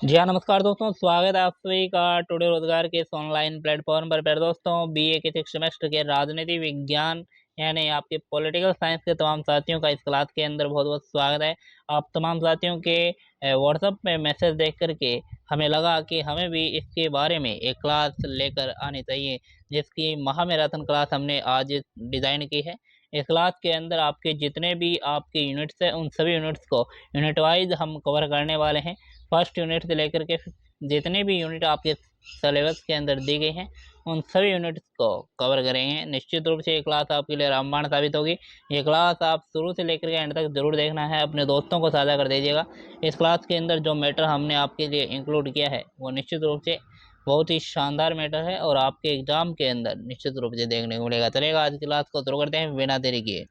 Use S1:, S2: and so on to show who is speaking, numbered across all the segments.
S1: जी हाँ, नमस्कार दोस्तों, स्वागत है आप सभी का टुडे रोजगार के इस ऑनलाइन प्लेटफॉर्म पर। प्यारे दोस्तों, बीए के 6 सेमेस्टर के राजनीति विज्ञान यानी आपके पॉलिटिकल साइंस के तमाम साथियों का इस क्लास के अंदर बहुत-बहुत स्वागत है। आप तमाम साथियों के व्हाट्सएप में मैसेज देख कर के हमें लगा कि हमें भी इसके बारे में एक क्लास लेकर आनी चाहिए, जिसकी महामैराथन क्लास हमने आज डिज़ाइन की है। इस क्लास के अंदर आपके जितने भी आपके यूनिट्स हैं, उन सभी यूनिट्स को यूनिट वाइज़ हम कवर करने वाले हैं। फर्स्ट यूनिट से लेकर के जितने भी यूनिट आपके सिलेबस के अंदर दी गई हैं, उन सभी यूनिट्स को कवर करेंगे। निश्चित रूप से ये क्लास आपके लिए रामबाण साबित होगी। ये क्लास आप शुरू से लेकर के एंड तक ज़रूर देखना है, अपने दोस्तों को साझा कर दीजिएगा। इस क्लास के अंदर जो मैटर हमने आपके लिए इंक्लूड किया है, वो निश्चित रूप से बहुत ही शानदार मैटर है और आपके एग्ज़ाम के अंदर निश्चित रूप से देखने को मिलेगा। चलिएगा आज की क्लास को शुरू करते हैं बिना देरी किए।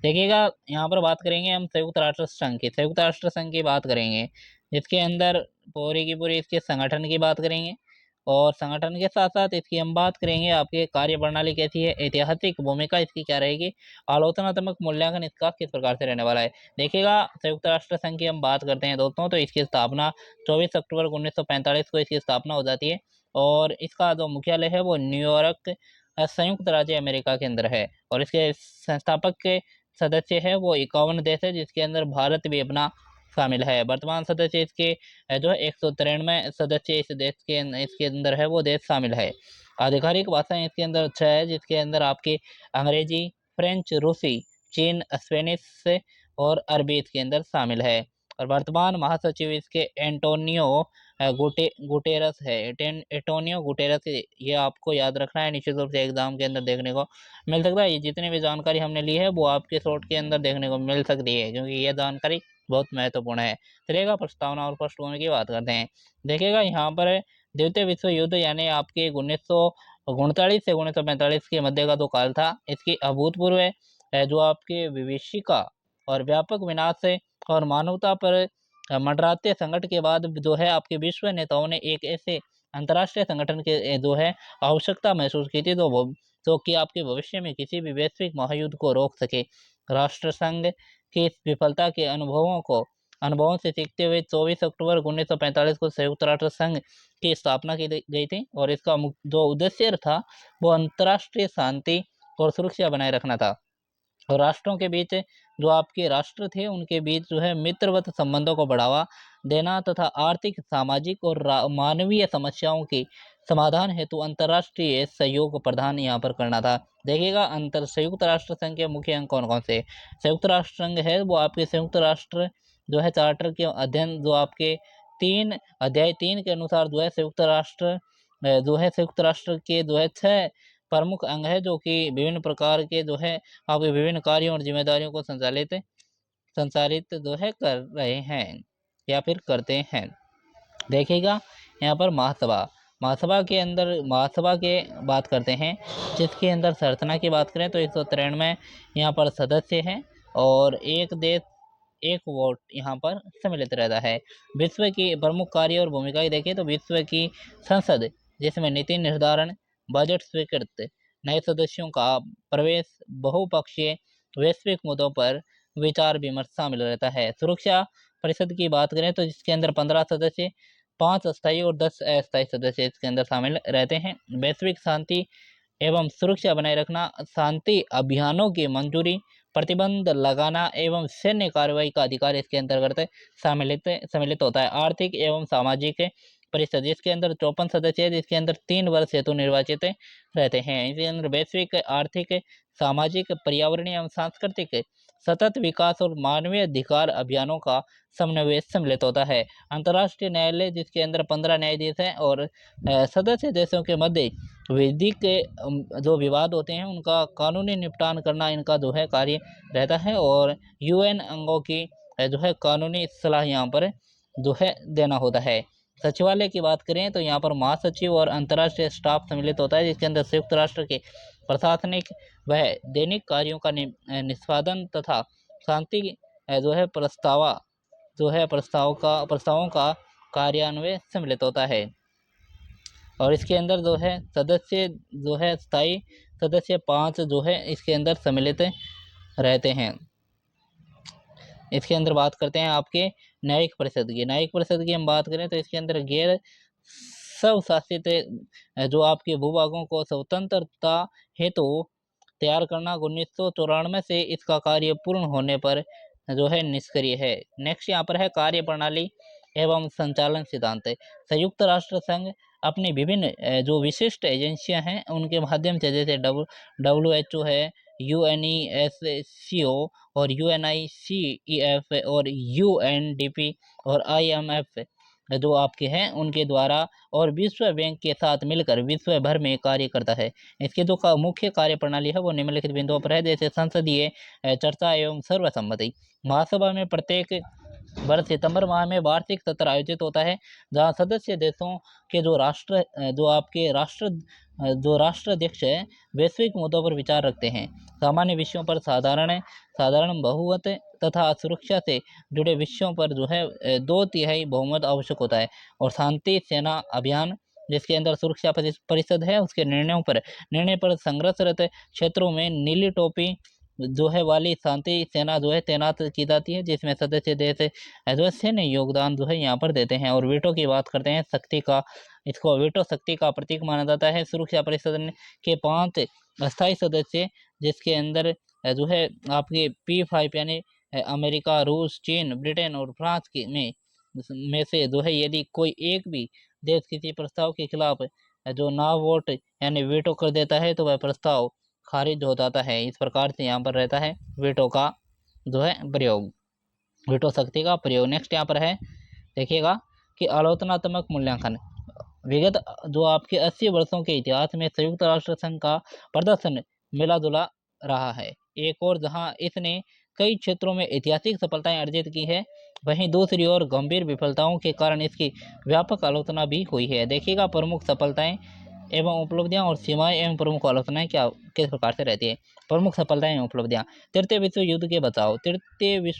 S1: देखिएगा, यहाँ पर बात करेंगे हम संयुक्त राष्ट्र संघ की। संयुक्त राष्ट्र संघ की बात करेंगे, जिसके अंदर पूरी की पूरी इसके संगठन की बात करेंगे और संगठन के साथ-साथ इसकी हम बात करेंगे आपकी कार्यप्रणाली कैसी है, ऐतिहासिक भूमिका इसकी क्या रहेगी, आलोचनात्मक मूल्यांकन इसका किस प्रकार से रहने वाला है। देखिएगा, संयुक्त राष्ट्र संघ की हम बात करते हैं दोस्तों, तो इसकी स्थापना 24 अक्टूबर 1945 को इसकी स्थापना हो जाती है और इसका जो मुख्यालय है वो न्यूयॉर्क संयुक्त राज्य अमेरिका के अंदर है और इसके संस्थापक के सदस्य है वो 51 देश है, जिसके अंदर भारत भी अपना शामिल है। वर्तमान सदस्य इसके जो है 193 सदस्य इस देश के इसके अंदर है वो देश शामिल है। आधिकारिक भाषाएं इसके अंदर 6 है, जिसके अंदर आपकी अंग्रेजी, फ्रेंच, रूसी, चीन, स्पेनिश और अरबी इसके अंदर शामिल है। और वर्तमान महासचिव इसके एंटोनियो गुटेरस है। एंटोनियो गुटेरस, ये आपको याद रखना है, निश्चित रूप से एग्जाम के अंदर देखने को मिल सकता है। ये जितनी भी जानकारी हमने ली है वो आपके शॉर्ट के अंदर देखने को मिल सकती है, क्योंकि ये जानकारी बहुत महत्वपूर्ण है। चलिएगा, प्रस्तावना और पृष्ठभूमि की बात करते हैं। देखिएगा, यहाँ पर द्वितीय विश्व युद्ध यानी आपके 1939 से 1945 के मध्य का जो काल था, इसकी अभूतपूर्व जो आपके विभीषिका और व्यापक विनाश और मानवता पर मंडराते संकट के बाद जो है आपके विश्व नेताओं ने एक ऐसे अंतर्राष्ट्रीय संगठन के जो है आवश्यकता महसूस की थी, तो कि आपके भविष्य में किसी भी वैश्विक महायुद्ध को रोक सके। राष्ट्र संघ की इस विफलता के अनुभवों से सीखते हुए 24 अक्टूबर 1945 को संयुक्त राष्ट्र संघ की स्थापना की गई थी और इसका जो उद्देश्य था वो अंतर्राष्ट्रीय शांति और सुरक्षा बनाए रखना था और राष्ट्रों के बीच जो आपके राष्ट्र थे उनके बीच जो है मित्रवत संबंधों को बढ़ावा देना तथा आर्थिक, सामाजिक और मानवीय समस्याओं की समाधान हेतु अंतर्राष्ट्रीय सहयोग प्रदान यहाँ पर करना था। देखिएगा, अंतर संयुक्त राष्ट्र संघ के मुख्य अंग कौन कौन से। संयुक्त राष्ट्र संघ है वो आपके संयुक्त राष्ट्र जो है चार्टर के अध्ययन जो आपके 3 अध्याय 3 के अनुसार जो है संयुक्त राष्ट्र जो है संयुक्त राष्ट्र के जो है 6 प्रमुख अंग है, जो कि विभिन्न प्रकार के जो है आपके विभिन्न कार्यों और जिम्मेदारियों को संचालित जो है कर रहे हैं या फिर करते हैं। देखिएगा, यहाँ पर महासभा महासभा के अंदर महासभा के बात करते हैं, जिसके अंदर संरचना की बात करें तो 193 यहाँ पर सदस्य हैं और एक देश एक वोट यहाँ पर सम्मिलित रहता है। विश्व की प्रमुख कार्य और भूमिकाएं देखें तो विश्व की संसद, जिसमें नीति निर्धारण, बजट स्वीकृत, नए सदस्यों का प्रवेश, बहुपक्षीय वैश्विक मुद्दों पर विचार विमर्श शामिल रहता है। सुरक्षा परिषद की बात करें तो जिसके अंदर 15 सदस्य, 5 अस्थायी और 10 अस्थायी सदस्य इसके अंदर शामिल रहते हैं। वैश्विक शांति एवं सुरक्षा बनाए रखना, शांति अभियानों की मंजूरी, प्रतिबंध लगाना एवं सैन्य कार्रवाई का अधिकार इसके अंतर्गत सम्मिलित होता है। आर्थिक एवं सामाजिक परिषद, जिसके अंदर 54 सदस्य है, जिसके अंदर 3 वर्ष हेतु निर्वाचित रहते हैं। इसके अंदर वैश्विक आर्थिक, सामाजिक, पर्यावरणीय एवं सांस्कृतिक सतत विकास और मानवीय अधिकार अभियानों का समन्वय सम्मिलित होता है। अंतर्राष्ट्रीय न्यायालय, जिसके अंदर 15 न्यायाधीश हैं और सदस्य देशों के मध्य विधिक जो विवाद होते हैं उनका कानूनी निपटान करना इनका जो है कार्य रहता है और यूएन अंगों की जो है कानूनी सलाह यहाँ पर जो है देना होता है। सचिवालय की बात करें तो यहाँ पर महासचिव और अंतर्राष्ट्रीय स्टाफ सम्मिलित होता है, जिसके अंदर संयुक्त राष्ट्र के प्रशासनिक व दैनिक कार्यों का निष्पादन तथा शांति जो है प्रस्तावों का कार्यान्वयन सम्मिलित होता है। और इसके अंदर जो है सदस्य जो है स्थायी सदस्य 5 जो है इसके अंदर सम्मिलित रहते हैं। इसके अंदर बात करते हैं आपके न्यायिक परिषद की हम बात करें तो इसके अंदर गैर स्वशासित जो आपके भूभागों को स्वतंत्रता हेतु तैयार करना 1994 से इसका कार्य पूर्ण होने पर जो है निष्क्रिय है। नेक्स्ट यहाँ पर है कार्य प्रणाली एवं संचालन सिद्धांत। संयुक्त राष्ट्र संघ अपनी विभिन्न जो विशिष्ट एजेंसियां हैं उनके माध्यम से, जैसे WHO है, UNESCO और UNICEF और UNDP और IMF जो आपके हैं उनके द्वारा और विश्व बैंक के साथ मिलकर विश्व भर में कार्य करता है। इसके जो मुख्य कार्य प्रणाली है वो निम्नलिखित बिंदुओं पर है, जैसे संसदीय चर्चा एवं सर्वसम्मति। महासभा में प्रत्येक वर्ष सितंबर माह में वार्षिक सत्र आयोजित होता है, जहां सदस्य देशों के जो राष्ट्राध्यक्ष है वैश्विक मुद्दों पर विचार रखते हैं। सामान्य विषयों पर साधारण बहुमत तथा सुरक्षा से जुड़े विषयों पर जो है 2/3 बहुमत आवश्यक होता है। और शांति सेना अभियान, जिसके अंदर सुरक्षा परिषद है, उसके निर्णय पर संघर्षरत क्षेत्रों में नीली टोपी जो है वाली शांति सेना जो है तैनात की जाती है, जिसमें सदस्य देश जो है सैन्य योगदान जो है यहाँ पर देते हैं। और वीटो की बात करते हैं, इसको वीटो शक्ति का प्रतीक माना जाता है। सुरक्षा परिषद के 5 अस्थायी सदस्य, जिसके अंदर जो है आपके P5 यानी अमेरिका, रूस, चीन, ब्रिटेन और फ्रांस में से जो है यदि कोई एक भी देश किसी प्रस्ताव के खिलाफ जो ना वोट यानी वीटो कर देता है तो वह प्रस्ताव खारिज हो जाता है। इस प्रकार से यहाँ पर रहता है वीटो का जो है प्रयोग, वीटो शक्ति का प्रयोग। नेक्स्ट यहाँ पर है, देखिएगा कि आलोचनात्मक मूल्यांकन। विगत जो आपके 80 वर्षों के इतिहास में संयुक्त राष्ट्र संघ का प्रदर्शन मिला जुला रहा है। एक और जहां इसने कई क्षेत्रों में ऐतिहासिक सफलताएं अर्जित की है, वहीं दूसरी ओर गंभीर विफलताओं के कारण इसकी व्यापक आलोचना भी हुई है। देखिएगा प्रमुख सफलताएं एवं उपलब्धियां और सीमाएं एवं प्रमुख आलोचनाएं किस प्रकार से रहती है। प्रमुख सफलताएं एवं उपलब्धियां, तृतीय विश्व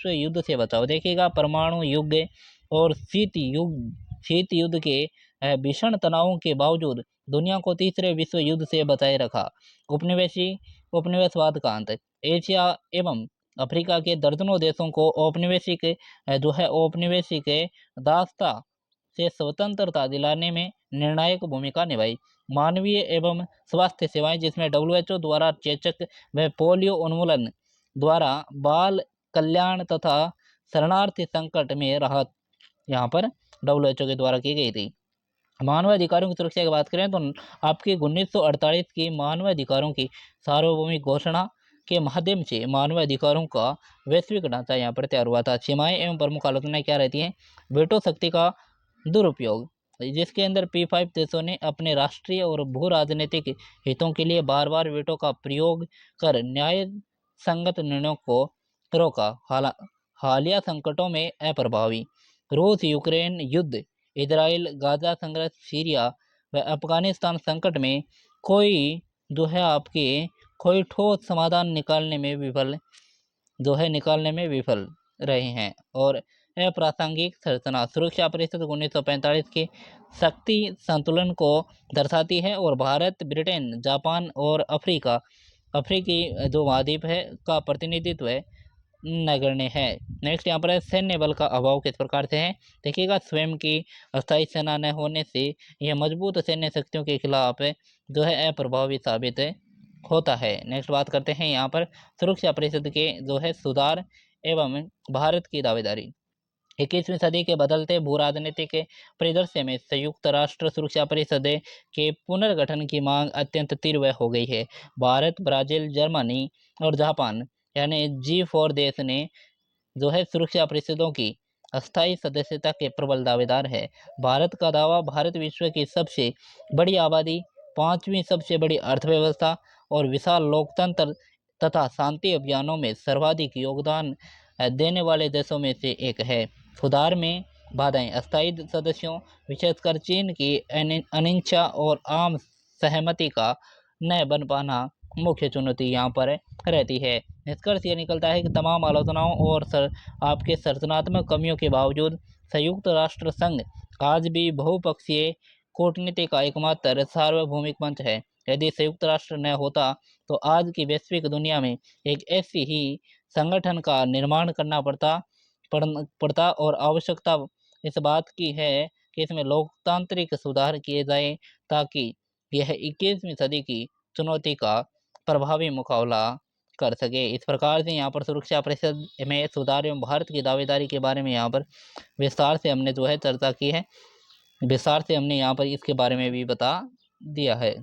S1: युद्ध से बचाव। देखिएगा परमाणु युद्ध और शीत युद्ध के भीषण तनावों के बावजूद दुनिया को तीसरे विश्व युद्ध से बचाए रखा। उपनिवेशवाद का अंत, एशिया एवं अफ्रीका के दर्जनों देशों को औपनिवेशिक दासता से स्वतंत्रता दिलाने में निर्णायक भूमिका निभाई। मानवीय एवं स्वास्थ्य सेवाएं, जिसमें WHO द्वारा चेचक व पोलियो उन्मूलन द्वारा बाल कल्याण तथा शरणार्थी संकट में राहत यहाँ पर WHO के द्वारा की गई थी। मानवाधिकारों की सुरक्षा की बात करें तो आपके 1948 की मानवाधिकारों की सार्वभौमिक घोषणा के माध्यम से मानवाधिकारों का वैश्विक ढांचा यहाँ पर तैयार हुआ था। सीमाएं एवं प्रमुख आलोचनाएं क्या रहती हैं? वीटो शक्ति का दुरुपयोग, जिसके अंदर P5 देशों ने अपने राष्ट्रीय और भू राजनीतिक हितों के लिए बार बार वीटो का प्रयोग कर न्याय संगत निर्णयों को रोका। हालिया संकटों में अप्रभावी, रूस यूक्रेन युद्ध, इजराइल गाजा संघर्ष, सीरिया व अफगानिस्तान संकट में कोई ठोस समाधान निकालने में विफल रहे हैं। और अप्रासंगिक संरचना, सुरक्षा परिषद 1945 के शक्ति संतुलन को दर्शाती है और भारत, ब्रिटेन, जापान और अफ्रीकी जो महाद्वीप है का प्रतिनिधित्व नगण्य है। नेक्स्ट यहाँ पर है सैन्य बल का अभाव किस प्रकार से है? देखिएगा स्वयं की अस्थायी सेना न होने से यह मजबूत सैन्य शक्तियों के खिलाफ जो है अप्रभावी साबित होता है। नेक्स्ट बात करते हैं यहाँ पर सुरक्षा परिषद के जो है सुधार एवं भारत की दावेदारी। 21वीं सदी के बदलते भू राजनीतिक परिदृश्य में संयुक्त राष्ट्र सुरक्षा परिषद के पुनर्गठन की मांग अत्यंत तीव्र हो गई है। भारत, ब्राजील, जर्मनी और जापान यानी G4 देश ने जो है सुरक्षा परिषदों की अस्थायी सदस्यता के प्रबल दावेदार है। भारत का दावा, भारत विश्व की सबसे बड़ी आबादी, 5वीं सबसे बड़ी अर्थव्यवस्था और विशाल लोकतंत्र तथा शांति अभियानों में सर्वाधिक योगदान देने वाले देशों में से एक है। सुधार में बाधाएं, अस्थायी सदस्यों विशेषकर चीन की अनिच्छा और आम सहमति का न बन पाना मुख्य चुनौती यहाँ पर रहती है। निष्कर्ष ये निकलता है कि तमाम आलोचनाओं और आपके संरचनात्मक कमियों के बावजूद संयुक्त राष्ट्र संघ आज भी बहुपक्षीय कूटनीति का एकमात्र सार्वभौमिक मंच है। यदि संयुक्त राष्ट्र न होता तो आज की वैश्विक दुनिया में एक ऐसी ही संगठन का निर्माण करना पड़ता पड़ता और आवश्यकता इस बात की है कि इसमें लोकतांत्रिक सुधार किए जाएं ताकि यह 21वीं सदी की चुनौती का प्रभावी मुकाबला कर सके। इस प्रकार से यहाँ पर सुरक्षा परिषद में सुधार एवं भारत की दावेदारी के बारे में यहाँ पर विस्तार से हमने जो है चर्चा की है, विस्तार से हमने यहाँ पर इसके बारे में भी बता दिया है।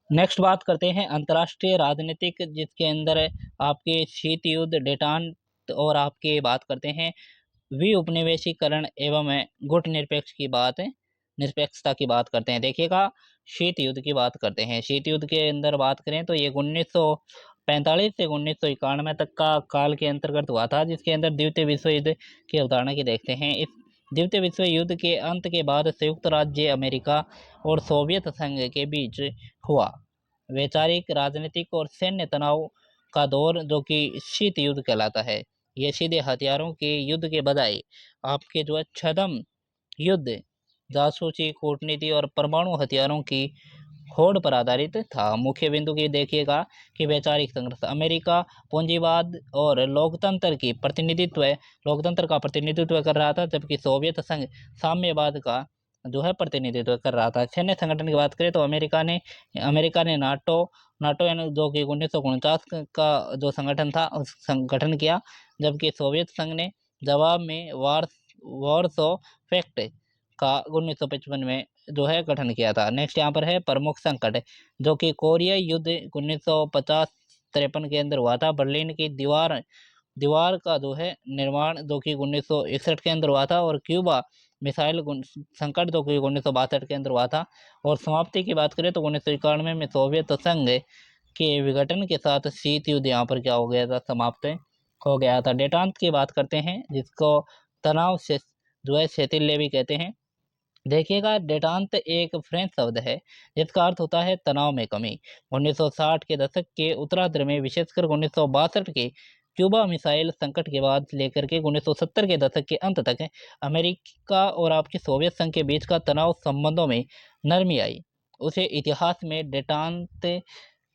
S1: नेक्स्ट बात करते हैं अंतर्राष्ट्रीय राजनीतिक, जिसके अंदर आपके शीत युद्ध, डेटांत और आपके बात करते हैं उपनिवेशीकरण एवं गुट निरपेक्षता की बात करते हैं। देखिएगा, शीत युद्ध की बात करते हैं। शीत युद्ध के अंदर बात करें तो ये 1945 से 1991 तक का काल के अंतर्गत हुआ था, जिसके अंदर द्वितीय विश्व युद्ध की अवधारणा की देखते हैं। इस द्वितीय विश्व युद्ध के अंत के बाद संयुक्त राज्य अमेरिका और सोवियत संघ के बीच हुआ वैचारिक, राजनीतिक और सैन्य तनाव का दौर, जो कि शीत युद्ध कहलाता है। ये सीधे हथियारों के युद्ध के बजाय आपके जो है छद्म युद्ध, जासूसी, कूटनीति और परमाणु हथियारों की होड़ पर आधारित था। मुख्य बिंदु की देखिएगा कि वैचारिक संघर्ष, अमेरिका पूंजीवाद और लोकतंत्र का प्रतिनिधित्व कर रहा था, जबकि सोवियत संघ साम्यवाद का जो है प्रतिनिधित्व कर रहा था। सैन्य संगठन की बात करें तो अमेरिका ने नाटो यानी जो कि 1949 का जो संगठन था उस संगठन किया, जबकि सोवियत संघ ने जवाब में वार्सो पैक्ट का 1955 में जो है गठन किया था। नेक्स्ट यहाँ पर है प्रमुख संकट, जो कि कोरिया युद्ध 1950-53 के अंदर हुआ था। बर्लिन की दीवार का जो है निर्माण, जो कि 1961 के अंदर हुआ था, और क्यूबा मिसाइल संकट, जो कि 1962 के अंदर हुआ था। और समाप्ति की बात करें तो 1991 में सोवियत संघ के विघटन के साथ शीत युद्ध यहाँ पर क्या हो गया था, समाप्त हो गया था। डेटांत की बात करते हैं, जिसको तनाव से जो है शैथिल्य भी कहते हैं। देखिएगा, डेटांत एक फ्रेंच शब्द है जिसका अर्थ होता है तनाव में कमी। 1960 के दशक के उत्तरार्ध में, विशेषकर 1962 के क्यूबा मिसाइल संकट के बाद लेकर के 1970 के दशक के अंत तक अमेरिका और आपके सोवियत संघ के बीच का तनाव संबंधों में नरमी आई। उसे इतिहास में डेटांत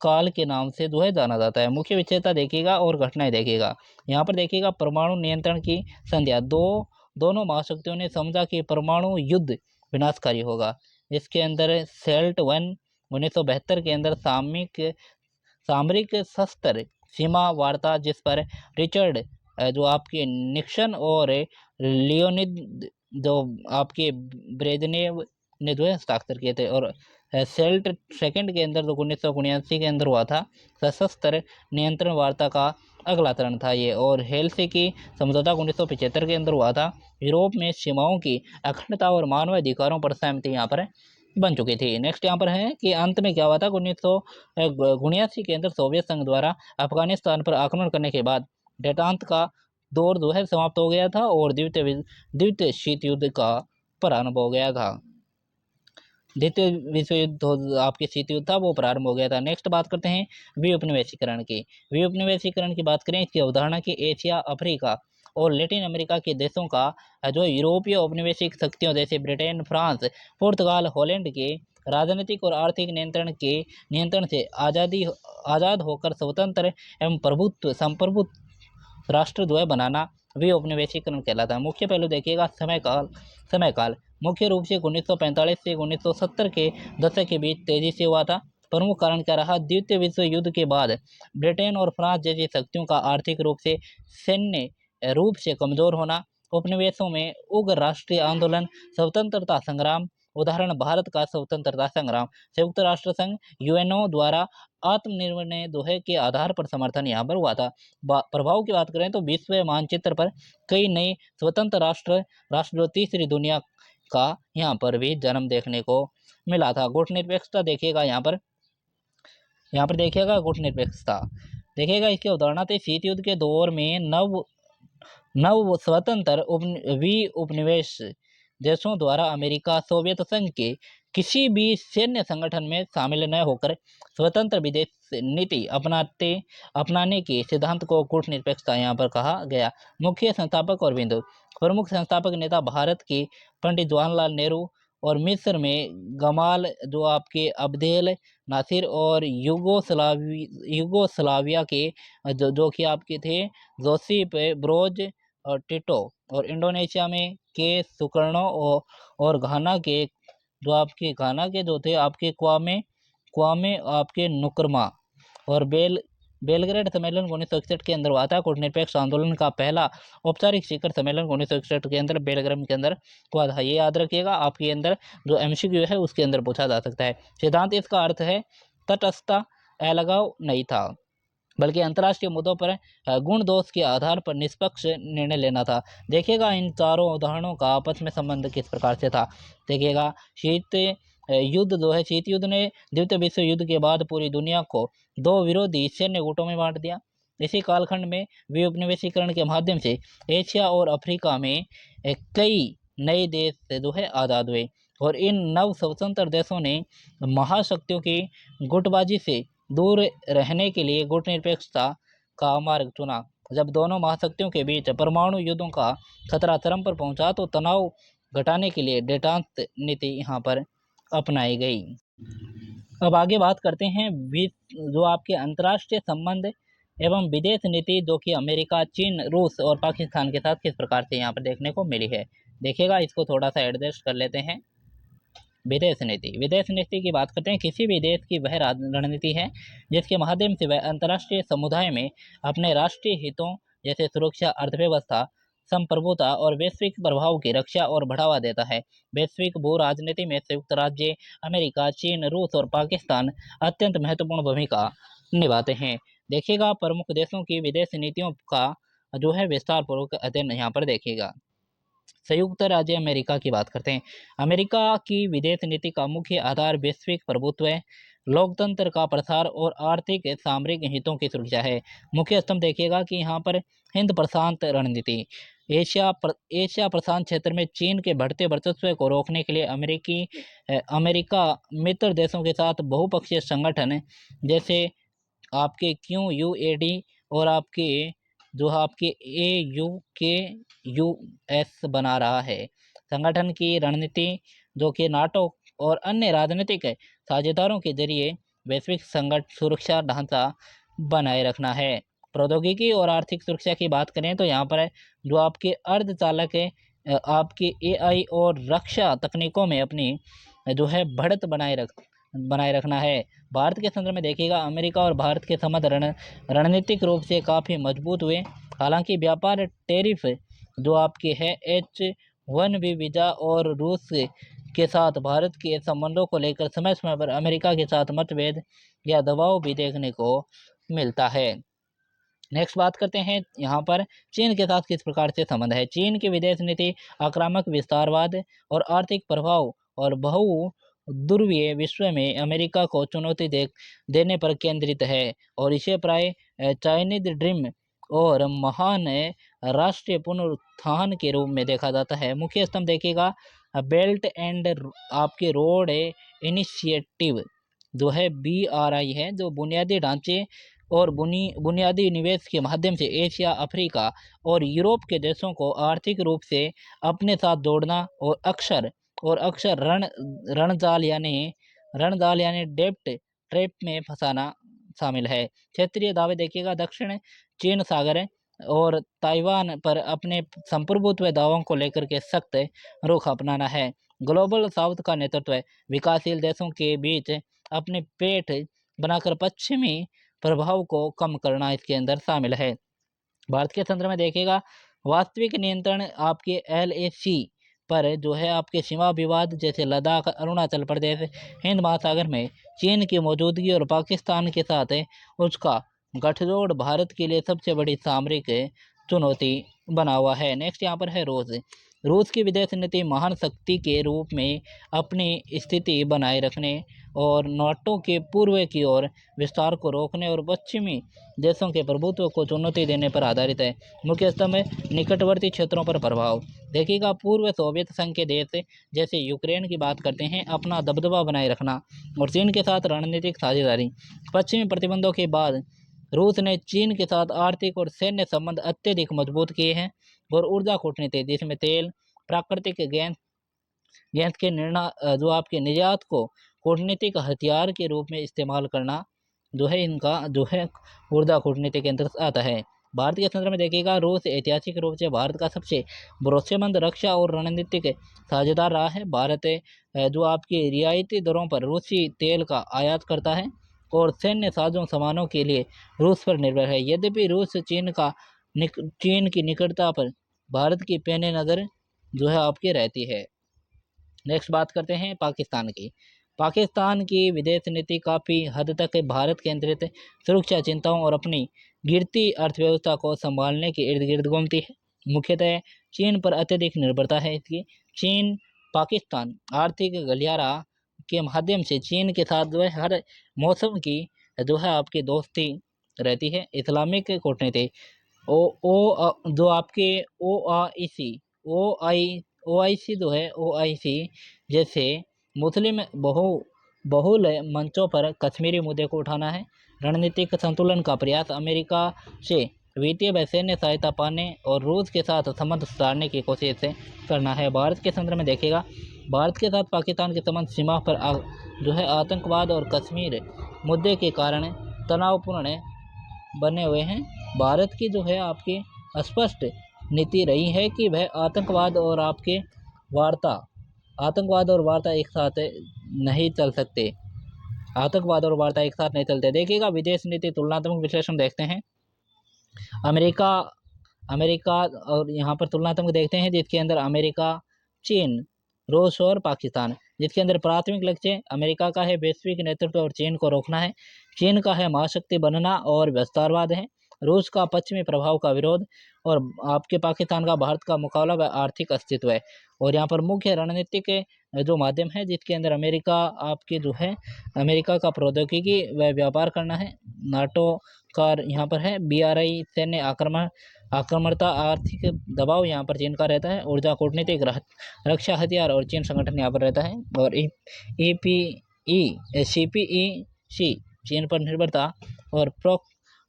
S1: काल के नाम से जो है जाना जाता है। मुख्य विशेषता देखिएगा और घटनाएं देखिएगा। यहाँ पर देखिएगा, परमाणु नियंत्रण की संध्या, दोनों महाशक्तियों ने समझा कि परमाणु युद्ध विनाशकारी होगा। इसके अंदर सेल्ट 1 1972 के अंदर सामरिक शस्त्र सीमा वार्ता, जिस पर रिचर्ड जो आपके निक्सन और लियोनिद जो आपके ब्रेजनेव ने जो है हस्ताक्षर किए थे। और सेल्ट सेकंड के अंदर जो 1979 के अंदर हुआ था, सशस्त्र नियंत्रण वार्ता का अगला चरण था ये। और हेलसिंकी समझौता 1975 के अंदर हुआ था। यूरोप में सीमाओं की अखंडता और मानवाधिकारों पर सहमति यहाँ पर बन चुकी थी। नेक्स्ट यहाँ पर है कि अंत में क्या हुआ था, 1979 के अंदर सोवियत संघ द्वारा अफगानिस्तान पर आक्रमण करने के बाद डेटांत का दौर जो है समाप्त हो गया था और द्वितीय शीत युद्ध का प्रारंभ हो गया था। द्वितीय विश्व युद्ध आपके शीत युद्ध था वो प्रारंभ हो गया था। नेक्स्ट बात करते हैं विउपनिवेशीकरण की। विउपनिवेशीकरण की बात करें, इसकी अवधारणा की एशिया, अफ्रीका और लैटिन अमेरिका के देशों का जो यूरोपीय औपनिवेशिक शक्तियों जैसे ब्रिटेन, फ्रांस, पुर्तगाल, हॉलैंड के राजनीतिक और आर्थिक नियंत्रण से आज़ाद होकर स्वतंत्र एवं संप्रभुत्व राष्ट्र जो है बनाना विउपनिवेशीकरण कहलाता है। मुख्य पहलू देखिएगा, समयकाल मुख्य रूप से 1945 से 1970 के दशक के बीच तेजी से हुआ था। प्रमुख कारण क्या रहा, द्वितीय विश्व युद्ध के बाद ब्रिटेन और फ्रांस जैसी शक्तियों का आर्थिक रूप से, सैन्य रूप से कमजोर होना, उपनिवेशों में उग्र राष्ट्रीय आंदोलन, स्वतंत्रता संग्राम, उदाहरण भारत का स्वतंत्रता संग्राम, संयुक्त राष्ट्र संघ यूएनओ द्वारा आत्मनिर्भर दोहे के आधार पर समर्थन यहाँ पर हुआ था। प्रभाव की बात करें तो विश्व मानचित्र पर कई नए स्वतंत्र राष्ट्र जो तीसरी दुनिया का यहाँ पर भी जन्म देखने को मिला था। गुटनिरपेक्षता देखिएगा, यहाँ पर देखिएगा गुटनिरपेक्षता देखिएगा, इसकी अवधारणा थी शीत युद्ध के दौर में नव स्वतंत्र उपनिवेश देशों द्वारा अमेरिका, सोवियत संघ के किसी भी सैन्य संगठन में शामिल न होकर स्वतंत्र विदेश नीति अपनाने के सिद्धांत को कूटनिरपेक्षता यहाँ पर कहा गया। मुख्य संस्थापक और बिंदु, प्रमुख संस्थापक नेता भारत के पंडित जवाहरलाल नेहरू और मिस्र में गमाल जो आपके अब्देल नासिर और युगोस्लाविया के जो कि आपके थे जोसेफ ब्रोज और टिटो, और इंडोनेशिया में के सुकर्णो और घाना के जो थे आपके क्वामे क्वामे आपके नुकरमा, और बेलग्रेड सम्मेलन 1961 के अंदर हुआ था। कूटनिरपेक्ष आंदोलन का पहला औपचारिक शिखर सम्मेलन 1961 के अंदर बेलग्राम के अंदर हुआ था। ये याद रखिएगा, आपके अंदर जो MCQ है उसके अंदर पूछा जा सकता है। सिद्धांत इसका अर्थ है तटस्थता, अलगाव नहीं था, बल्कि अंतर्राष्ट्रीय मुद्दों पर गुण दोष के आधार पर निष्पक्ष निर्णय लेना था। देखिएगा इन चारों उदाहरणों का आपस में संबंध किस प्रकार से था। देखिएगा शीत युद्ध जो है, शीत युद्ध ने द्वितीय विश्व युद्ध के बाद पूरी दुनिया को दो विरोधी सैन्य गुटों में बांट दिया। इसी कालखंड में विउपनिवेशीकरण के माध्यम से एशिया और अफ्रीका में कई नए देश जो है आज़ाद हुए, और इन नव स्वतंत्र देशों ने महाशक्तियों की गुटबाजी से दूर रहने के लिए गुटनिरपेक्षता का मार्ग चुना। जब दोनों महाशक्तियों के बीच परमाणु युद्धों का खतरा चरम पर पहुंचा तो तनाव घटाने के लिए डेटांत नीति यहाँ पर अपनाई गई। अब आगे बात करते हैं जो आपके अंतर्राष्ट्रीय संबंध एवं विदेश नीति, जो कि अमेरिका, चीन, रूस और पाकिस्तान के साथ किस प्रकार से यहाँ पर देखने को मिली है। देखिएगा इसको थोड़ा सा एडजस्ट कर लेते हैं। विदेश नीति की बात करते हैं। किसी भी देश की वह रणनीति है जिसके माध्यम से वह अंतर्राष्ट्रीय समुदाय में अपने राष्ट्रीय हितों जैसे सुरक्षा, अर्थव्यवस्था, संप्रभुता और वैश्विक प्रभाव की रक्षा और बढ़ावा देता है। वैश्विक भू राजनीति में संयुक्त राज्य अमेरिका, चीन, रूस और पाकिस्तान अत्यंत महत्वपूर्ण भूमिका निभाते हैं। देखिएगा प्रमुख देशों की विदेश नीतियों का जो है विस्तार पूर्वक अध्ययन यहाँ पर देखिएगा। संयुक्त राज्य अमेरिका की बात करते हैं। अमेरिका की विदेश नीति का मुख्य आधार वैश्विक प्रभुत्व, लोकतंत्र का प्रसार और आर्थिक सामरिक हितों की सुरक्षा है। मुख्य स्तंभ देखिएगा कि यहाँ पर हिंद प्रशांत रणनीति, एशिया प्रशांत क्षेत्र में चीन के बढ़ते वर्चस्व को रोकने के लिए अमेरिका मित्र देशों के साथ बहुपक्षीय संगठन जैसे आपके QUAD और आपके AUKUS बना रहा है। संगठन की रणनीति जो कि नाटो और अन्य राजनीतिक साझेदारों के जरिए वैश्विक सुरक्षा ढांचा बनाए रखना है। प्रौद्योगिकी और आर्थिक सुरक्षा की बात करें तो यहाँ पर जो आपके अर्धचालक आपके AI और रक्षा तकनीकों में अपनी जो है बढ़त बनाए रखना है। भारत के संदर्भ में देखिएगा अमेरिका और भारत के संबंध रणनीतिक रूप से काफ़ी मजबूत हुए। हालांकि व्यापार टैरिफ जो आपके है H-1B वीज़ा और रूस के साथ भारत के संबंधों को लेकर समय समय पर अमेरिका के साथ मतभेद या दबाव भी देखने को मिलता है। नेक्स्ट बात करते हैं यहाँ पर चीन के साथ किस प्रकार से संबंध है। चीन की विदेश नीति आक्रामक विस्तारवाद और आर्थिक प्रभाव और ध्रुवीय विश्व में अमेरिका को चुनौती देने पर केंद्रित है, और इसे प्राय चाइनीज ड्रीम और महान राष्ट्रीय पुनरुत्थान के रूप में देखा जाता है। मुख्य स्तंभ देखिएगा बेल्ट एंड आपके रोड इनिशिएटिव जो है BRI है, जो बुनियादी ढांचे और बुनियादी निवेश के माध्यम से एशिया, अफ्रीका और यूरोप के देशों को आर्थिक रूप से अपने साथ जोड़ना और अक्सर रणजाल यानी डेप्ट ट्रैप में फंसाना शामिल है। क्षेत्रीय दावे देखिएगा दक्षिण चीन सागर और ताइवान पर अपने संप्रभुत्व दावों को लेकर के सख्त रुख अपनाना है। ग्लोबल साउथ का नेतृत्व विकासशील देशों के बीच अपने पेट बनाकर पश्चिमी प्रभाव को कम करना इसके अंदर शामिल है। भारत के संदर्भ में देखिएगा वास्तविक नियंत्रण आपके LAC पर जो है आपके सीमा विवाद जैसे लद्दाख, अरुणाचल प्रदेश, हिंद महासागर में चीन की मौजूदगी और पाकिस्तान के साथ उसका गठजोड़ भारत के लिए सबसे बड़ी सामरिक चुनौती बना हुआ है। नेक्स्ट यहाँ पर है रूस की विदेश नीति महान शक्ति के रूप में अपनी स्थिति बनाए रखने और नाटो के पूर्व की ओर विस्तार को रोकने और पश्चिमी देशों के प्रभुत्व को चुनौती देने पर आधारित है। मुख्य स्तंभ निकटवर्ती क्षेत्रों पर प्रभाव देखिएगा पूर्व सोवियत संघ के देश जैसे यूक्रेन की बात करते हैं अपना दबदबा बनाए रखना और चीन के साथ रणनीतिक साझेदारी। पश्चिमी प्रतिबंधों के बाद रूस ने चीन के साथ आर्थिक और सैन्य संबंध अत्यधिक मजबूत किए हैं और ऊर्जा कूटनीति जिसमें तेल, प्राकृतिक गैस के जो आपके निर्यात को कूटनीतिक हथियार के रूप में इस्तेमाल करना जो है इनका जो है ऊर्जा कूटनीति के अंतर्गत आता है। भारत के संदर्भ में देखिएगा, रूस ऐतिहासिक रूप से भारत का सबसे भरोसेमंद रक्षा और रणनीतिक साझेदार रहा है। भारत जो आपकी रियायती दरों पर रूसी तेल का आयात करता है और सैन्य साजो सामानों के लिए रूस पर निर्भर है। यद्यपि रूस चीन की निकटता पर भारत की पैनी नज़र जो है आपकी रहती है। नेक्स्ट बात करते हैं पाकिस्तान की। पाकिस्तान की विदेश नीति काफ़ी हद तक भारत केंद्रित सुरक्षा चिंताओं और अपनी गिरती अर्थव्यवस्था को संभालने के इर्द गिर्द घूमती है। मुख्यतः चीन पर अत्यधिक निर्भरता है इसकी। चीन पाकिस्तान आर्थिक गलियारा के माध्यम से चीन के साथ जो है हर मौसम की जो है आपकी दोस्ती रहती है। इस्लामिक कूटनीति जो आपके ओ आई सी जो है OIC जैसे मुस्लिम बहुल मंचों पर कश्मीरी मुद्दे को उठाना है। रणनीतिक संतुलन का प्रयास अमेरिका से वित्तीय व सैन्य सहायता पाने और रूस के साथ संबंध सुधारने की कोशिश से करना है। भारत के संदर्भ में देखिएगा, भारत के साथ पाकिस्तान के संबंध सीमा पर जो है आतंकवाद और कश्मीर मुद्दे के कारण तनावपूर्ण बने हुए हैं। भारत की जो है आपकी स्पष्ट नीति रही है कि वह आतंकवाद और वार्ता एक साथ नहीं चल सकते। आतंकवाद और वार्ता एक साथ नहीं चलते। देखिएगा, विदेश नीति तुलनात्मक विश्लेषण देखते हैं। अमेरिका और यहाँ पर तुलनात्मक देखते हैं, जिसके अंदर अमेरिका, चीन, रूस और पाकिस्तान। जिसके अंदर प्राथमिक लक्ष्य अमेरिका का है वैश्विक नेतृत्व और चीन को रोकना है। चीन का है महाशक्ति बनना और विस्तारवाद है। रूस का पश्चिमी प्रभाव का विरोध और आपके पाकिस्तान का भारत का मुकाबला व आर्थिक अस्तित्व है। और यहाँ पर मुख्य रणनीतिक जो माध्यम है, जिसके अंदर अमेरिका आपके जो है अमेरिका का प्रौद्योगिकी व व्यापार करना है। नाटो का यहाँ पर है BRI सैन्य आक्रमणता, आर्थिक दबाव यहाँ पर चीन का रहता है। ऊर्जा कूटनीतिक रक्षा हथियार और चीन संगठन यहाँ पर रहता है। और CPEC चीन पर निर्भरता और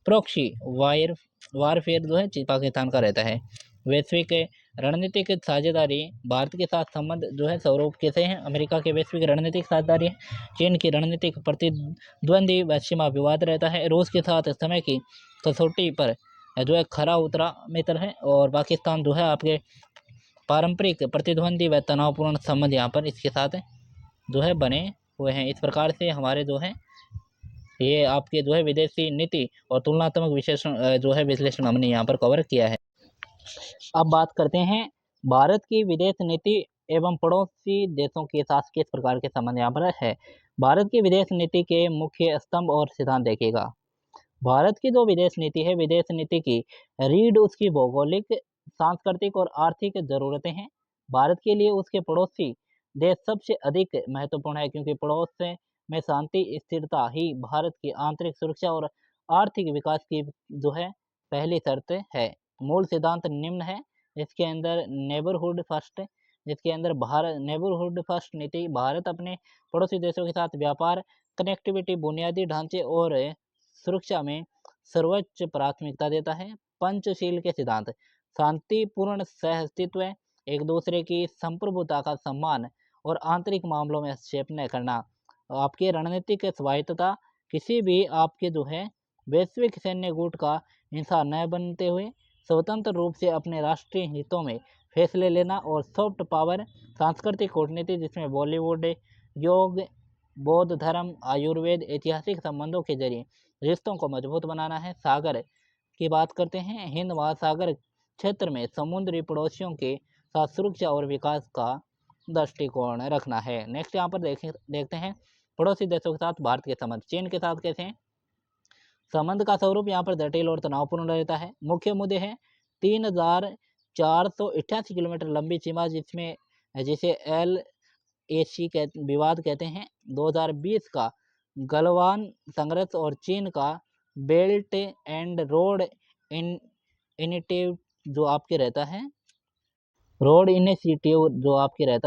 S1: प्रॉक्सी वारफेयर जो है पाकिस्तान का रहता है। वैश्विक रणनीतिक साझेदारी, भारत के साथ संबंध जो है स्वरूप कैसे हैं। अमेरिका के वैश्विक रणनीतिक साझेदारी है। चीन की रणनीतिक प्रतिद्वंदी व सीमा विवाद रहता है। रूस के साथ समय की कसौटी पर जो है खरा उतरा मित्र है। और पाकिस्तान जो है आपके पारंपरिक प्रतिद्वंदी व तनावपूर्ण संबंध यहाँ पर इसके साथ जो है बने हुए हैं। इस प्रकार से हमारे जो है ये आपके जो है विदेशी नीति और तुलनात्मक विश्लेषण हमने यहाँ पर कवर किया है। अब बात करते हैं भारत की विदेश नीति एवं पड़ोसी देशों के साथ किस प्रकार के संबंध यहाँ पर है। भारत की विदेश नीति के मुख्य स्तंभ और सिद्धांत देखिएगा। भारत की जो विदेश नीति है, विदेश नीति की रीढ़ उसकी भौगोलिक, सांस्कृतिक और आर्थिक जरूरतें हैं। भारत के लिए उसके पड़ोसी देश सबसे अधिक महत्वपूर्ण है, क्योंकि पड़ोस में शांति स्थिरता ही भारत की आंतरिक सुरक्षा और आर्थिक विकास की जो है पहली शर्त है। मूल सिद्धांत निम्न है। इसके अंदर नेबरहुड फर्स्ट, जिसके अंदर नेबरहुड फर्स्ट नीति भारत अपने पड़ोसी देशों के साथ व्यापार, कनेक्टिविटी, बुनियादी ढांचे और सुरक्षा में सर्वोच्च प्राथमिकता देता है। पंचशील के सिद्धांत, शांतिपूर्ण सहअस्तित्व, एक दूसरे की संप्रभुता का सम्मान और आंतरिक मामलों में हस्तक्षेप न करना। आपकी रणनीतिक स्वायत्तता, किसी भी आपके जो है वैश्विक सैन्य गुट का हिस्सा न बनते हुए स्वतंत्र रूप से अपने राष्ट्रीय हितों में फैसले लेना। और सॉफ्ट पावर, सांस्कृतिक कूटनीति, जिसमें बॉलीवुड, योग, बौद्ध धर्म, आयुर्वेद, ऐतिहासिक संबंधों के जरिए रिश्तों को मजबूत बनाना है। सागर की बात करते हैं, हिंद महासागर क्षेत्र में समुद्री पड़ोसियों के साथ सुरक्षा और विकास का दृष्टिकोण रखना है। नेक्स्ट यहाँ पर देखते हैं पड़ोसी देशों के साथ भारत के संबंध। चीन के साथ कैसे हैं संबंध का स्वरूप यहाँ पर जटिल और तनावपूर्ण रहता है। मुख्य मुद्दे हैं 3488 किलोमीटर लंबी सीमा, जिसे LAC विवाद कहते हैं। 2020 का गलवान संघर्ष और चीन का बेल्ट एंड रोड इनिशिएटिव जो आपके रहता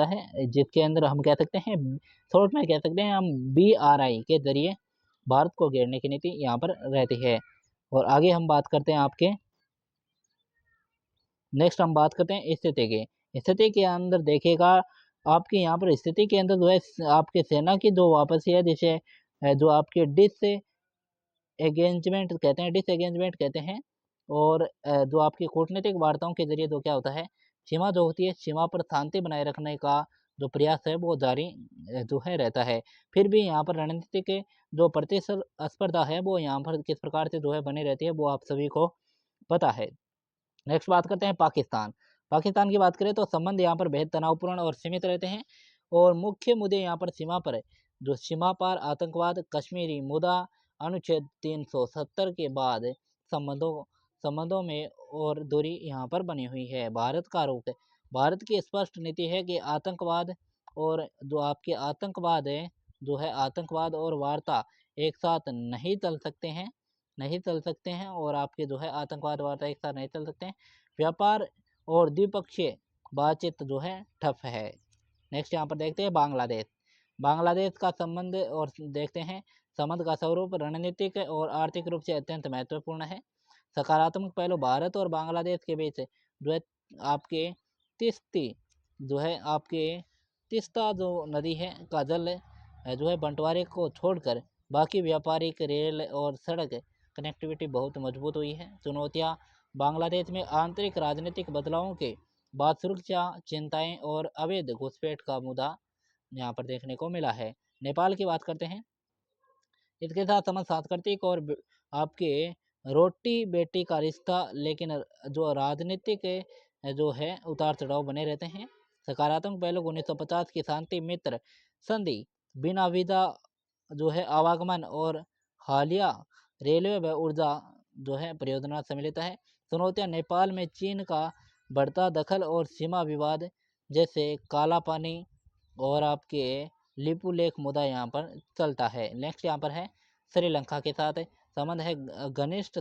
S1: है, जिसके अंदर हम कह सकते हैं, शॉर्ट में कह सकते हैं हम, BRI के जरिए भारत को घेरने की नीति यहाँ पर रहती है। और आगे हम बात करते हैं नेक्स्ट हम बात करते हैं स्थिति के अंदर देखिएगा, आपके यहाँ पर स्थिति के अंदर जो है आपके सेना की जो वापसी है, जिसे जो आपके डिसएंगेजमेंट कहते हैं, और जो आपकी कूटनीतिक वार्ताओं के जरिए जो क्या होता है, सीमा जो होती है, सीमा पर शांति बनाए रखने का जो प्रयास है वो जारी जो है रहता है। फिर भी यहाँ पर रणनीतिक जो प्रतिस्पर्धा है वो यहाँ पर किस प्रकार से जो है बनी रहती है वो आप सभी को पता है। नेक्स्ट बात करते हैं पाकिस्तान। पाकिस्तान की बात करें तो संबंध यहाँ पर बेहद तनावपूर्ण और सीमित रहते हैं और मुख्य मुद्दे यहाँ पर सीमा पर जो सीमा पार आतंकवाद, कश्मीरी मुद्दा, अनुच्छेद 370 के बाद संबंधों संबंधों में और दूरी यहाँ पर बनी हुई है। भारत का आरोप है, भारत की स्पष्ट नीति है कि आतंकवाद और जो आपके आतंकवाद है जो है आतंकवाद और वार्ता एक साथ नहीं चल सकते हैं, नहीं चल सकते हैं और आपके जो है आतंकवाद वार्ता एक साथ नहीं चल सकते हैं। व्यापार और द्विपक्षीय बातचीत जो है ठप है। नेक्स्ट यहाँ पर देखते हैं बांग्लादेश। बांग्लादेश का संबंध और देखते हैं संबंध का स्वरूप रणनीतिक और आर्थिक रूप से अत्यंत महत्वपूर्ण है। सकारात्मक पहलू भारत और बांग्लादेश के बीच जो है आपके तिस्ती जो है आपके तिस्ता जो नदी है का जल जो है बंटवारे को छोड़कर बाकी व्यापारिक रेल और सड़क कनेक्टिविटी बहुत मजबूत हुई है। चुनौतियाँ बांग्लादेश में आंतरिक राजनीतिक बदलावों के बाद सुरक्षा चिंताएं और अवैध घुसपैठ का मुद्दा यहाँ पर देखने को मिला है। नेपाल की बात करते हैं, इसके साथ संबंध सांस्कृतिक और आपके रोटी बेटी का रिश्ता, लेकिन जो राजनीतिक जो है उतार चढ़ाव बने रहते हैं। सकारात्मक पहलू 1950 की शांति मित्र संधि, बिना वीजा जो है आवागमन और हालिया रेलवे व ऊर्जा जो है परियोजना सम्मिलित है। चुनौतियाँ नेपाल में चीन का बढ़ता दखल और सीमा विवाद जैसे काला पानी और आपके लिपुलेख मुद्दा यहाँ पर चलता है। नेक्स्ट यहाँ पर है श्रीलंका के साथ संबंध है घनिष्ठ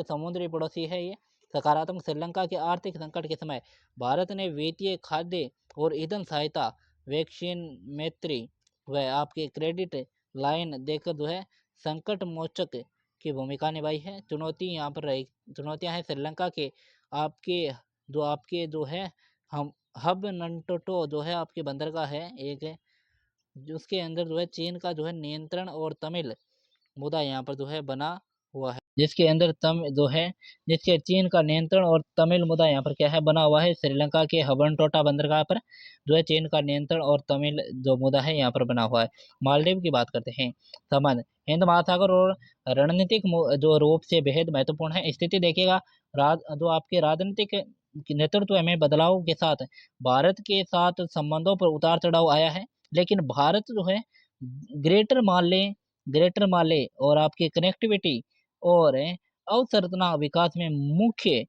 S1: समुद्री पड़ोसी है ये। सकारात्मक श्रीलंका के आर्थिक संकट के समय भारत ने वित्तीय, खाद्य और ईंधन सहायता, वैक्सीन मैत्री व आपके क्रेडिट लाइन देकर जो है संकट मोचक की भूमिका निभाई है। चुनौती यहाँ पर रही, चुनौतियाँ हैं श्रीलंका के आपके जो है हम हब नंटोटो जो है आपके बंदरगाह है एक है, उसके अंदर जो है चीन का जो है नियंत्रण और तमिल मुद्दा यहाँ पर जो है बना हुआ है, जिसके अंदर जिसके चीन का नियंत्रण और तमिल मुद्दा यहाँ पर क्या है बना हुआ है। श्रीलंका के हबनटोटा बंदरगाह पर जो है चीन का नियंत्रण और तमिल जो मुद्दा है यहाँ पर बना हुआ है। मालदीव की बात करते हैं, संबंध हिंद महासागर और रणनीतिक जो रूप से बेहद महत्वपूर्ण है। स्थिति देखिएगा, जो आपके राजनीतिक नेतृत्व में बदलाव के साथ भारत के साथ संबंधों पर उतार चढ़ाव आया है, लेकिन भारत जो है ग्रेटर माले ग्रेटर माले और आपकी कनेक्टिविटी और अवसंरचना विकास में मुख्य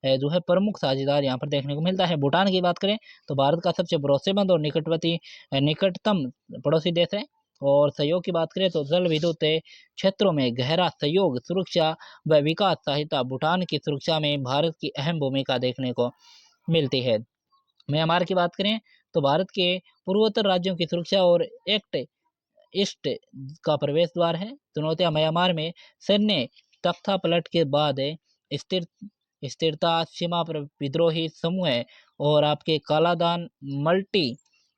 S1: जो है प्रमुख साझेदार यहाँ पर देखने को मिलता है। भूटान की बात करें तो भारत का सबसे भरोसेमंद और निकटतम पड़ोसी देश है। और सहयोग की बात करें तो जल विद्युत क्षेत्रों में गहरा सहयोग, सुरक्षा व विकास सहायता भूटान की सुरक्षा में भारत की अहम भूमिका देखने को मिलती है। म्यांमार की बात करें तो भारत के पूर्वोत्तर राज्यों की सुरक्षा और एक्ट ईस्ट का प्रवेश द्वार है। चुनौतियां म्यांमार में सैन्य तख्ता पलट के बाद स्थिर स्थिरता, सीमा पर विद्रोही समूह और आपके कालादान मल्टी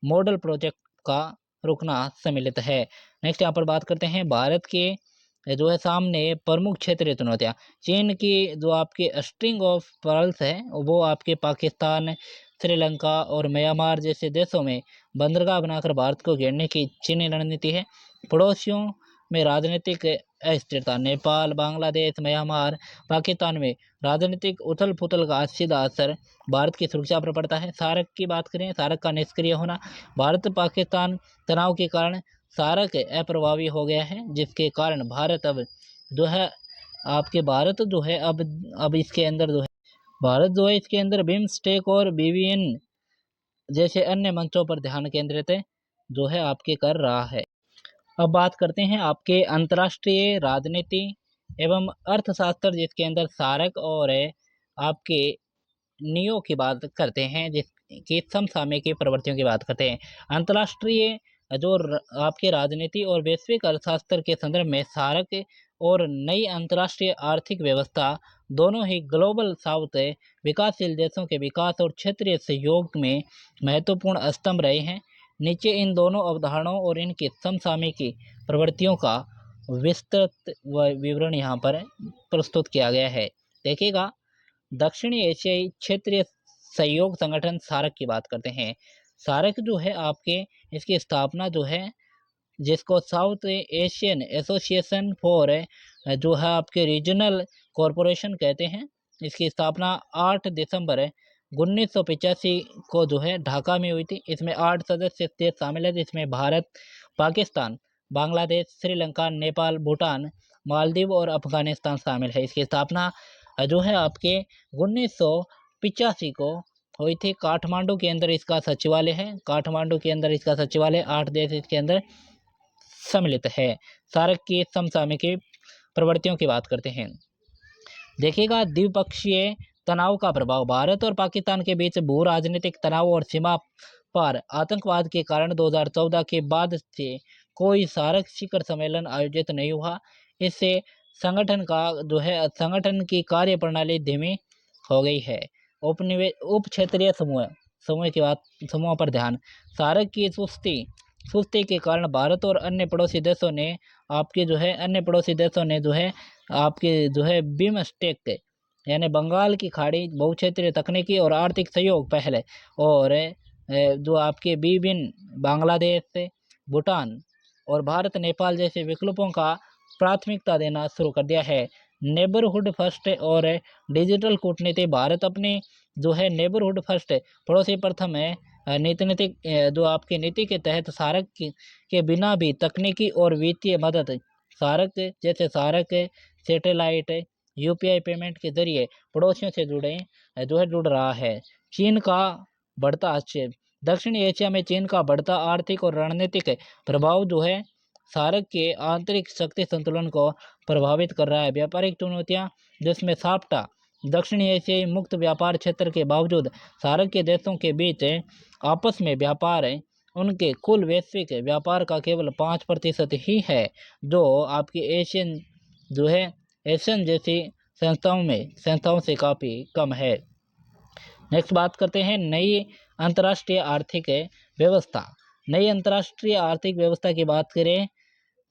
S1: मॉडल प्रोजेक्ट का रुकना सम्मिलित है। नेक्स्ट यहाँ पर बात करते हैं भारत के जो है सामने प्रमुख क्षेत्रीय चुनौतियाँ। चीन की जो आपके स्ट्रिंग ऑफ पर्ल्स है वो आपके पाकिस्तान, श्रीलंका और म्यांमार जैसे देशों में बंदरगाह बनाकर भारत को घेरने की चीनी रणनीति है। पड़ोसियों में राजनीतिक अस्थिरता, नेपाल, बांग्लादेश, म्यांमार, पाकिस्तान में राजनीतिक उथल पुथल का सीधा असर भारत की सुरक्षा पर पड़ता है। सार्क की बात करें, सार्क का निष्क्रिय होना, भारत पाकिस्तान तनाव के कारण सार्क अप्रभावी हो गया है, जिसके कारण भारत अब जो है आपके भारत जो है अब इसके अंदर जो है भारत जो है इसके अंदर बिम्स्टेक और बीवीएन जैसे अन्य मंचों पर ध्यान केंद्रित जो है आपके कर रहा है। अब बात करते हैं आपके अंतर्राष्ट्रीय राजनीति एवं अर्थशास्त्र, जिसके अंदर सार्क और आपके नियो की बात करते हैं, जिसकी समसामयिक प्रवृत्तियों की बात करते हैं। अंतर्राष्ट्रीय जो आपके राजनीति और वैश्विक अर्थशास्त्र के संदर्भ में सार्क और नई अंतर्राष्ट्रीय आर्थिक व्यवस्था दोनों ही ग्लोबल साउथ विकासशील देशों के विकास और क्षेत्रीय सहयोग में महत्वपूर्ण स्तंभ रहे हैं। नीचे इन दोनों अवधारणाओं और इनकी समसामयिक प्रवृत्तियों का विस्तृत विवरण यहाँ पर प्रस्तुत किया गया है। देखिएगा, दक्षिणी एशियाई क्षेत्रीय सहयोग संगठन सार्क की बात करते हैं। सार्क जो है आपके, इसकी स्थापना जो है, जिसको साउथ एशियन एसोसिएशन फॉर जो है आपके रीजनल कॉरपोरेशन कहते हैं, इसकी स्थापना 8 दिसंबर 1985 को जो है ढाका में हुई थी। इसमें 8 सदस्य देश शामिल है, जिसमें भारत, पाकिस्तान, बांग्लादेश, श्रीलंका, नेपाल, भूटान, मालदीव और अफगानिस्तान शामिल है। इसकी स्थापना जो है आपके 1985 को हुई थी। काठमांडू के अंदर इसका सचिवालय है। काठमांडू के अंदर इसका सचिवालय, 8 देश इसके अंदर सम्मिलित है। सार्क की समसामयिक प्रवृत्तियों की बात करते हैं। देखिएगा, द्विपक्षीय तनाव का प्रभाव। भारत और पाकिस्तान के बीच भू राजनीतिक तनाव और सीमा पार आतंकवाद के कारण 2014 के बाद से कोई सार्क शिखर सम्मेलन आयोजित नहीं हुआ। इससे संगठन का जो है, संगठन की कार्य प्रणाली धीमी हो गई है। उप क्षेत्रीय समूह की बात, समूह पर ध्यान। सार्क की सुस्ती के कारण भारत और अन्य पड़ोसी देशों ने आपके जो है बिमस्टेक यानी बंगाल की खाड़ी, बहुक्षेत्रीय तकनीकी और आर्थिक सहयोग पहले, और जो आपके बिबिन बांग्लादेश, भूटान और भारत, नेपाल जैसे विकल्पों का प्राथमिकता देना शुरू कर दिया है। नेबरहुड फर्स्ट और डिजिटल कूटनीति। भारत अपनी जो है नेबरहुड फर्स्ट, पड़ोसी प्रथम है, जो आपकी नीति के तहत सार्क के बिना भी तकनीकी और वित्तीय मदद, सार्क सैटेलाइट, यूपीआई पेमेंट के जरिए पड़ोसियों से जुड़ रहा है। चीन का बढ़ता हस्तक्षेप। दक्षिणी एशिया में चीन का बढ़ता आर्थिक और रणनीतिक प्रभाव जो है सार्क के आंतरिक शक्ति संतुलन को प्रभावित कर रहा है। व्यापारिक चुनौतियां, जिसमें साफ्टा, दक्षिणी एशियाई मुक्त व्यापार क्षेत्र के बावजूद सार्क के देशों के बीच आपस में व्यापार उनके कुल वैश्विक व्यापार का केवल 5% ही है, जो आपकी एशियन जैसी संस्थाओं से काफ़ी कम है। नेक्स्ट बात करते हैं नई अंतर्राष्ट्रीय आर्थिक व्यवस्था। नई अंतर्राष्ट्रीय आर्थिक व्यवस्था की बात करें,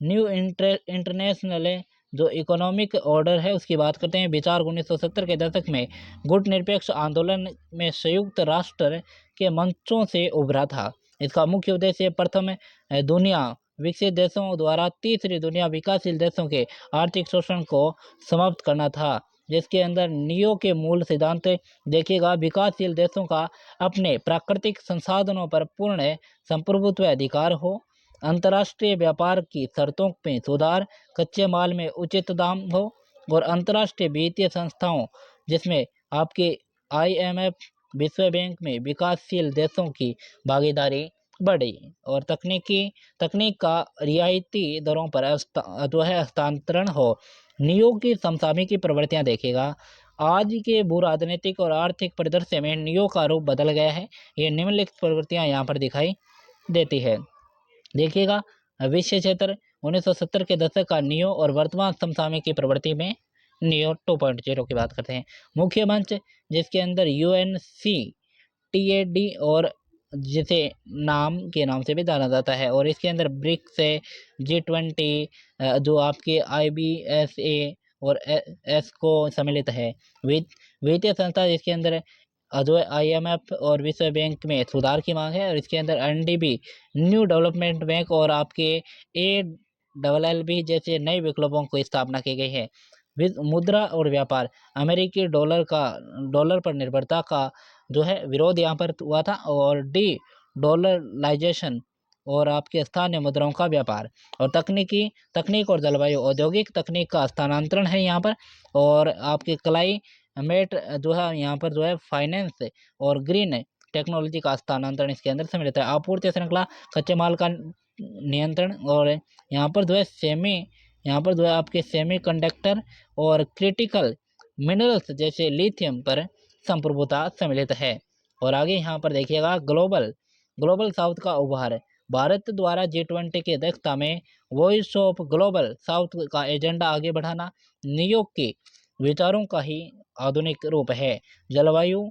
S1: न्यू इंटरनेशनल जो इकोनॉमिक ऑर्डर है उसकी बात करते हैं। विचार 1970 के दशक में गुटनिरपेक्ष आंदोलन में संयुक्त राष्ट्र के मंचों से उभरा था। इसका मुख्य उद्देश्य प्रथम दुनिया विकसित देशों द्वारा तीसरी दुनिया विकासशील देशों के आर्थिक शोषण को समाप्त करना था, जिसके अंदर नियो के मूल सिद्धांत देखिएगा। विकासशील देशों का अपने प्राकृतिक संसाधनों पर पूर्ण संप्रभुत्व अधिकार हो, अंतर्राष्ट्रीय व्यापार की शर्तों में सुधार, कच्चे माल में उचित दाम हो, और अंतर्राष्ट्रीय वित्तीय संस्थाओं जिसमें आपके IMF, विश्व बैंक में विकासशील देशों की भागीदारी बढ़ी, और तकनीक का रियायती दरों पर जो है हस्तांतरण हो। नियो की समसामयिक प्रवृत्तियां देखिएगा। आज के भू राजनीतिक और आर्थिक परिदृश्य में नियो का रूप बदल गया है। ये निम्नलिखित प्रवृत्तियां यहाँ पर दिखाई देती है। देखिएगा, विश्व क्षेत्र 1970 के दशक का नियो और वर्तमान समसामयिक की प्रवृत्ति में नियो 2.0 की बात करते हैं। मुख्य मंच, जिसके अंदर UNCTAD और जिसे नाम से भी जाना जाता है, और इसके अंदर ब्रिक्स, G20, जो आपके IBSA और एस्को सम्मिलित है। वित्तीय संस्था, जिसके अंदर जो IMF और विश्व बैंक में सुधार की मांग है, और इसके अंदर NDB, न्यू डेवलपमेंट बैंक, और आपके ALLB जैसे नए विकल्पों की स्थापना की गई है। मुद्रा और व्यापार, अमेरिकी डॉलर पर निर्भरता का जो है विरोध यहाँ पर हुआ था, और डॉलराइजेशन और आपके स्थानीय मुद्राओं का व्यापार, और तकनीक और जलवायु, औद्योगिक तकनीक का स्थानांतरण है यहाँ पर, और आपके क्लाइमेट जो है यहाँ पर जो है फाइनेंस और ग्रीन टेक्नोलॉजी का स्थानांतरण इसके अंदर सम्मिलित है। आपूर्ति श्रृंखला, कच्चे माल का नियंत्रण, और यहाँ पर जो है आपके सेमीकंडक्टर और क्रिटिकल मिनरल्स जैसे लिथियम पर संप्रभुता सम्मिलित है। और आगे यहाँ पर देखिएगा ग्लोबल साउथ का उभार। भारत द्वारा G20 की अध्यक्षता में वॉइस ऑफ ग्लोबल साउथ का एजेंडा आगे बढ़ाना नियो के विचारों का ही आधुनिक रूप है। जलवायु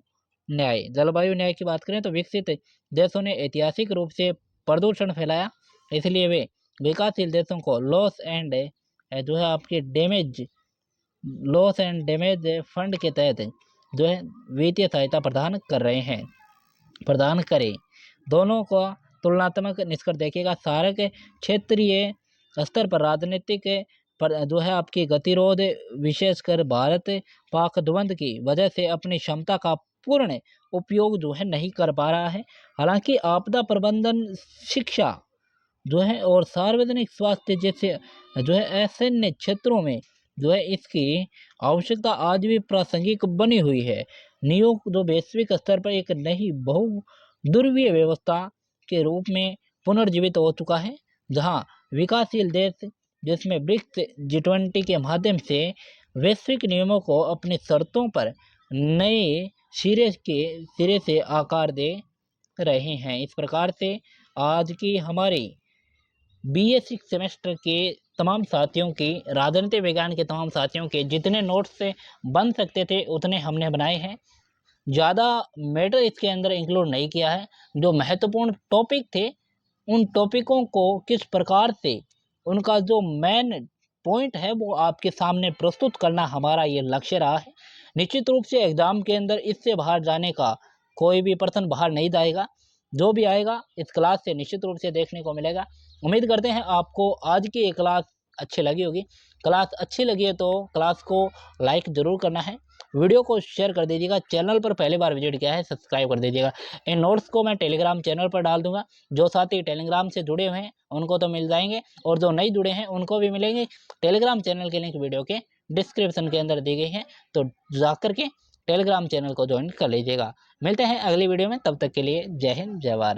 S1: न्याय की बात करें तो विकसित देशों ने ऐतिहासिक रूप से प्रदूषण फैलाया, इसलिए वे विकासशील देशों को लॉस एंड जो है आपके damage loss and damage fund के तहत जो है वित्तीय सहायता प्रदान करें। दोनों का तुलनात्मक निष्कर्ष देखिएगा। सारे के क्षेत्रीय स्तर पर राजनीतिक पर जो है आपकी गतिरोध विशेषकर भारत पाक द्वंद्व की वजह से अपनी क्षमता का पूर्ण उपयोग जो है नहीं कर पा रहा है। हालांकि आपदा प्रबंधन, शिक्षा जो है और सार्वजनिक स्वास्थ्य जैसे जो है ऐसे क्षेत्रों में जो है इसकी आवश्यकता आज भी प्रासंगिक बनी हुई है। नियोग जो वैश्विक स्तर पर एक नई बहुध्रुवीय व्यवस्था के रूप में पुनर्जीवित हो चुका है, जहां विकासशील देश जिसमें ब्रिक्स G20 के माध्यम से वैश्विक नियमों को अपनी शर्तों पर नए सिरे से आकार दे रहे हैं। इस प्रकार से आज की हमारी BA 6 सेमेस्टर के तमाम साथियों की, राजनीति विज्ञान के तमाम साथियों के जितने नोट्स से बन सकते थे उतने हमने बनाए हैं। ज़्यादा मैटर इसके अंदर इंक्लूड नहीं किया है। जो महत्वपूर्ण टॉपिक थे उन टॉपिकों को किस प्रकार से उनका जो मेन पॉइंट है वो आपके सामने प्रस्तुत करना हमारा ये लक्ष्य रहा है। निश्चित रूप से एग्ज़ाम के अंदर इससे बाहर जाने का कोई भी पर्सन बाहर नहीं जाएगा। जो भी आएगा इस क्लास से निश्चित रूप से देखने को मिलेगा। उम्मीद करते हैं आपको आज की ये क्लास अच्छी लगी होगी। क्लास अच्छी लगी है तो क्लास को लाइक ज़रूर करना है, वीडियो को शेयर कर दीजिएगा। चैनल पर पहली बार विजिट किया है सब्सक्राइब कर दीजिएगा। इन नोट्स को मैं टेलीग्राम चैनल पर डाल दूंगा। जो साथी टेलीग्राम से जुड़े हुए हैं उनको तो मिल जाएंगे और जो नहीं जुड़े हैं उनको भी मिलेंगे। टेलीग्राम चैनल के लिंक वीडियो के डिस्क्रिप्शन के अंदर दी गई है, तो जाकर के टेलीग्राम चैनल को ज्वाइन कर लीजिएगा। मिलते हैं अगली वीडियो में, तब तक के लिए जय हिंद जय भारत।